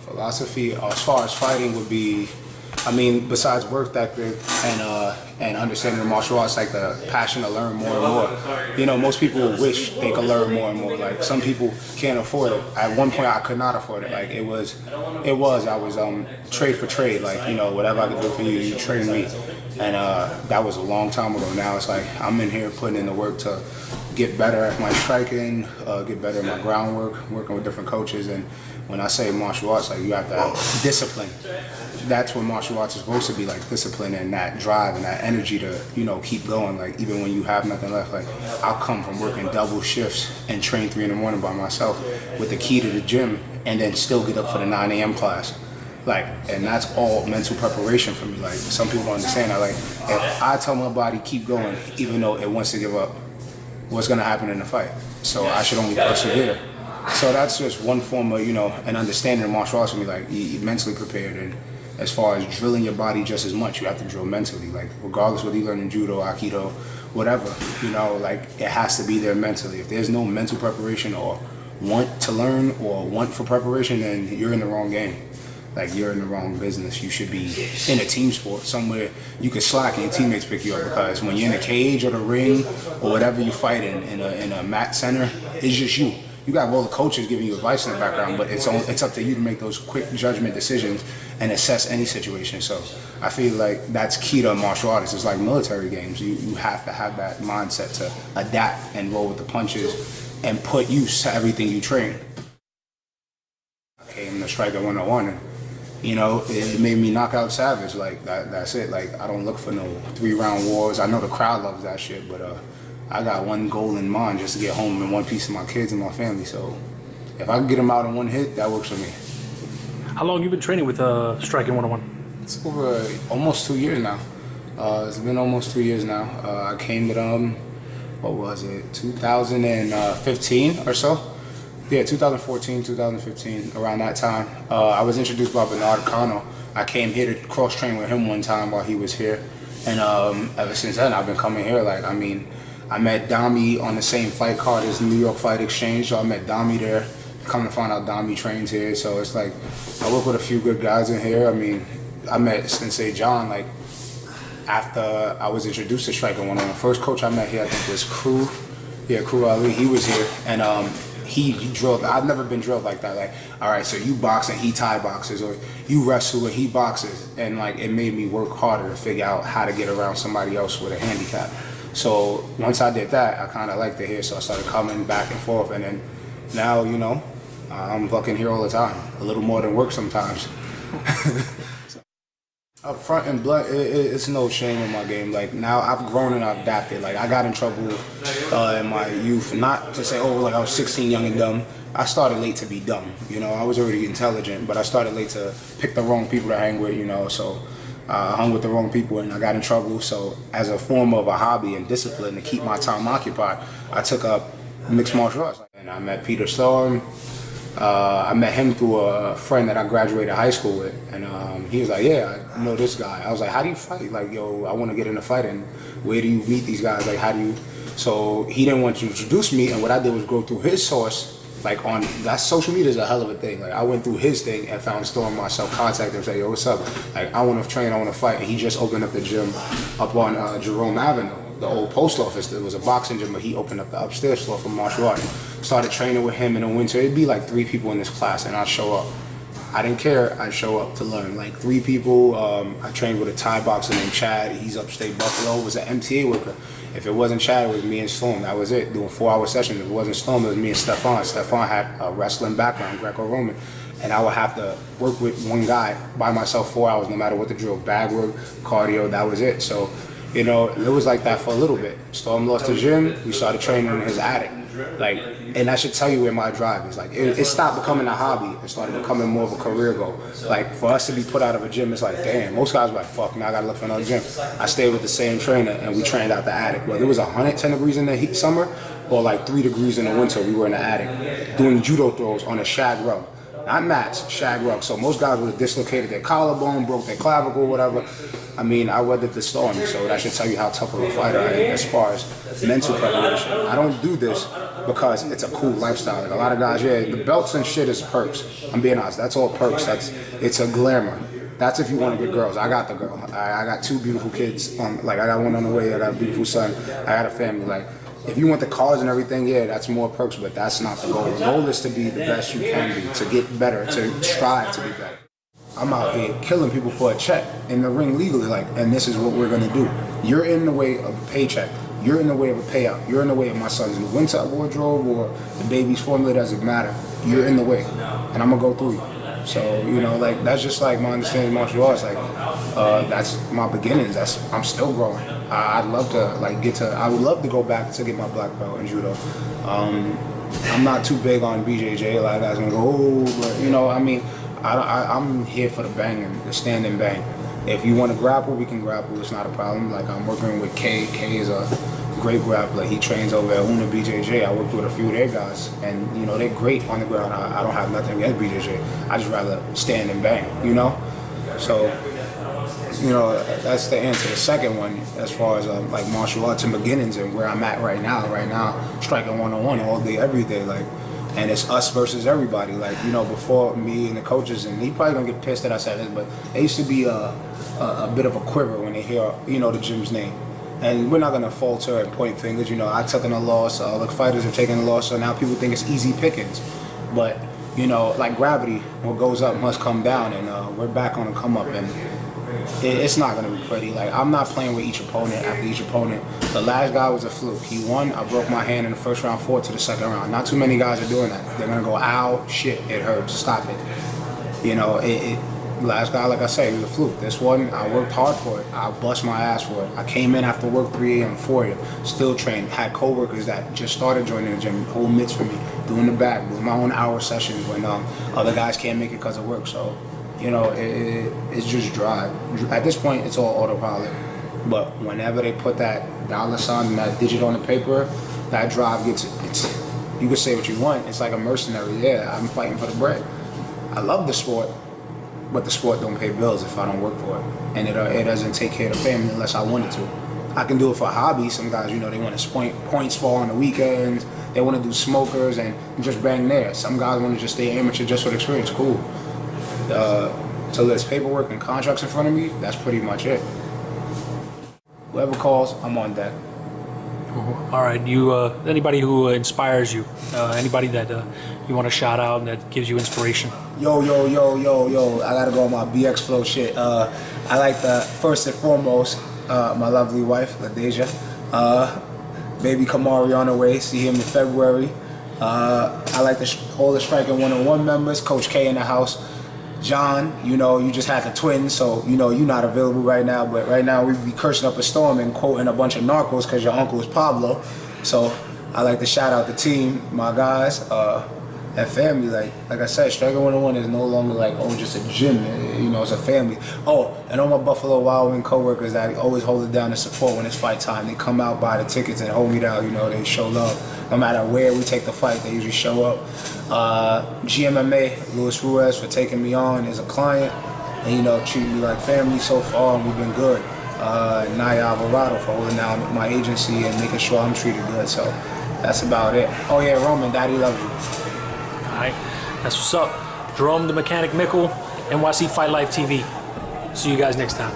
Philosophy, as far as fighting, would be, I mean, besides work ethic and understanding the martial arts, like the passion to learn more and more. You know, most people wish they could learn more and more. Like some people can't afford it. At one point, I could not afford it. Like I was trade for trade. Like, you know, whatever I could do for you, you train me. And that was a long time ago. Now it's like I'm in here putting in the work to get better at my striking, get better at my groundwork, working with different coaches. And when I say martial arts, like you have to have discipline. That's what martial arts is supposed to be, like discipline and that drive and that energy to, you know, keep going. Like even when you have nothing left, like I'll come from working double shifts and train 3 in the morning by myself with the key to the gym and then still get up for the 9 a.m. class. Like, and that's all mental preparation for me. Like some people don't understand that. Like if I tell my body keep going, even though it wants to give up, what's gonna happen in the fight? So I should only persevere. So that's just one form of, you know, an understanding of martial arts for me, like you're mentally prepared. And as far as drilling your body just as much, you have to drill mentally. Like regardless whether you learn in judo, aikido, whatever, you know, like it has to be there mentally. If there's no mental preparation or want to learn or want for preparation, then you're in the wrong game. Like you're in the wrong business. You should be in a team sport somewhere you can slack and your teammates pick you up, because when you're in a cage or the ring or whatever you fight in a mat center, it's just you. You got all the coaches giving you advice in the background, but it's up to you to make those quick judgment decisions and assess any situation. So I feel like that's key to martial artists. It's like military games. You have to have that mindset to adapt and roll with the punches and put use to everything you train. I came to Striker 101 and, you know, it made me knock out Savage. Like that's it. Like I don't look for no 3-round wars. I know the crowd loves that shit, but I got one goal in mind, just to get home in one piece of my kids and my family. So if I can get them out in one hit, that works for me. How long have you been training with Striking 101? It's over almost 2 years now. It's been almost 2 years now. I came to them, what was it, 2015 or so? Yeah, 2014, 2015, around that time. I was introduced by Bernard Cano. I came here to cross-train with him one time while he was here. And ever since then, I've been coming here. Like, I mean, I met Dami on the same fight card as New York Fight Exchange, so I met Dami there. Come to find out Dami trains here, so it's like, I work with a few good guys in here. I mean, I met Sensei John, like, after I was introduced to Striker 101. The first coach I met here, I think, was Crew. Yeah, Crew Ali, he was here, and he drilled. I've never been drilled like that. Like, all right, so you box and he Thai boxes, or you wrestle and he boxes, and like it made me work harder to figure out how to get around somebody else with a handicap. So once I did that, I kind of liked it here, so I started coming back and forth, and then now, you know, I'm fucking here all the time, a little more than work sometimes. Up front and blunt, it's no shame in my game. Like now I've grown and I've adapted. Like I got in trouble in my youth, not to say, oh, like I was 16 young and dumb. I started late to be dumb, you know. I was already intelligent, but I started late to pick the wrong people to hang with, you know. So I hung with the wrong people and I got in trouble. So as a form of a hobby and discipline to keep my time occupied, I took up mixed martial arts. And I met Peter Storm. I met him through a friend that I graduated high school with, and he was like, yeah, I know this guy. I was like, how do you fight? Like, yo, I want to get in a fight, and where do you meet these guys? Like, how do you? So he didn't want to introduce me, and what I did was go through his source, like on, that social media is a hell of a thing. Like I went through his thing and found Storm myself, contacted him, say, yo, what's up? Like I want to train, I want to fight, and he just opened up the gym up on Jerome Avenue. The old post office, there was a boxing gym, but he opened up the upstairs floor for martial arts. Started training with him in the winter. It'd be like 3 people in this class, and I'd show up. I didn't care, I'd show up to learn. Like 3 people, I trained with a Thai boxer named Chad. He's upstate Buffalo, was an MTA worker. If it wasn't Chad, it was me and Storm. That was it, doing 4-hour sessions. If it wasn't Storm, it was me and Stefan. Stefan had a wrestling background, Greco-Roman. And I would have to work with one guy by myself 4 hours, no matter what the drill, bag work, cardio, that was it. So, you know, it was like that for a little bit. Storm lost the gym, we started training in his attic. Like, and that should tell you where my drive is. Like, it stopped becoming a hobby. It started becoming more of a career goal. Like, for us to be put out of a gym, it's like, damn, most guys are like, fuck, now I gotta look for another gym. I stayed with the same trainer and we trained out the attic. Whether it was 110 degrees in the heat summer or like 3 degrees in the winter, we were in the attic doing judo throws on a shag rug. Not mats, shag rug. So most guys would have dislocated their collarbone, broke their clavicle, whatever. I mean, I weathered the storm, so that should tell you how tough of a fighter I am as far as mental preparation. I don't do this because it's a cool lifestyle. Like a lot of guys, yeah, the belts and shit is perks. I'm being honest, that's all perks. It's a glamour. That's if you want to get girls. I got the girl. I got 2 beautiful kids. I got one on the way. I got a beautiful son. I got a family. Like, if you want the cars and everything, yeah, that's more perks, but that's not the goal. The goal is to be the best you can be, to get better, to strive to be better. I'm out here killing people for a check in the ring legally, like, and this is what we're gonna do. You're in the way of a paycheck. You're in the way of a payout. You're in the way of my son's new winter wardrobe or the baby's formula. Doesn't matter. You're in the way, and I'm gonna go through you. So, you know, like, that's just like my understanding of martial arts. Like, that's my beginnings. I'm still growing. I'd love to I would love to go back to get my black belt in judo. I'm not too big on BJJ. A lot of guys gonna go, oh, but you know, I mean, I'm here for the banging, the stand and bang. If you want to grapple, we can grapple. It's not a problem. Like, I'm working with K. K is a great grappler. He trains over at Una BJJ. I worked with a few of their guys, and you know, they're great on the ground. I don't have nothing against BJJ. I just rather stand and bang, you know. So, you know, that's the answer. The second one, as far as like martial arts and beginnings and where I'm at right now. Right now, striking one-on-one all day, every day, like. And it's us versus everybody. Like, you know, before me and the coaches, and he probably gonna get pissed that I said this, but there used to be a bit of a quiver when they hear, you know, the gym's name. And we're not gonna falter and point fingers. You know, I took a loss. The fighters have taken a loss, so now people think it's easy pickings. But you know, like gravity, what goes up must come down, and we're back on a come up, and it's not gonna be pretty. Like, I'm not playing with each opponent after each opponent. The last guy was a fluke. He won. I broke my hand in the first round, forward to the second round. Not too many guys are doing that. They're gonna go, ow, shit, it hurts, stop it. You know, last guy, like I said, he was a fluke. This one, I worked hard for it. I bust my ass for it. I came in after work 3 a.m., 4 a.m., still trained. Had coworkers that just started joining the gym, whole mitts for me, doing the back, doing my own hour sessions when other guys can't make it because of work. So, you know, it's just drive. At this point, it's all autopilot. But whenever they put that dollar sign and that digit on the paper, that drive gets, you can say what you want. It's like a mercenary. Yeah, I'm fighting for the bread. I love the sport, but the sport don't pay bills if I don't work for it. And it doesn't take care of the family unless I wanted to. I can do it for a hobby. Some guys, you know, they want to point spar on the weekends. They want to do smokers and just bang there. Some guys want to just stay amateur just for the experience. Cool. Till there's paperwork and contracts in front of me, that's pretty much it. Whoever calls, I'm on deck. All right. You anybody who inspires you, anybody that you want to shout out and that gives you inspiration? Yo, I gotta go on my BX Flow shit. I like the, first and foremost, my lovely wife, LaDeja. Baby Kamari on the way, see him in February. I like all the Striking 101 members, Coach K in the house. John, you know, you just had the twins, so you know you're not available right now, but right now we be cursing up a storm and quoting a bunch of narcos because your uncle is Pablo. So I like to shout out the team, my guys, and family. Like I said, Striker 101 is no longer like, oh, just a gym, you know, it's a family. Oh, and all my Buffalo Wild Wing co-workers that always hold it down to support when it's fight time. They come out, buy the tickets, and hold me down, you know, they show love. No matter where we take the fight, they usually show up. GMMA, Luis Ruiz for taking me on as a client, and you know, treating me like family so far, and we've been good. Naya Alvarado for holding down my agency and making sure I'm treated good. So that's about it. Oh yeah, Roman, Daddy loves you. All right, that's what's up. Jerome the Mechanic Mickle, NYC Fight Life TV. See you guys next time.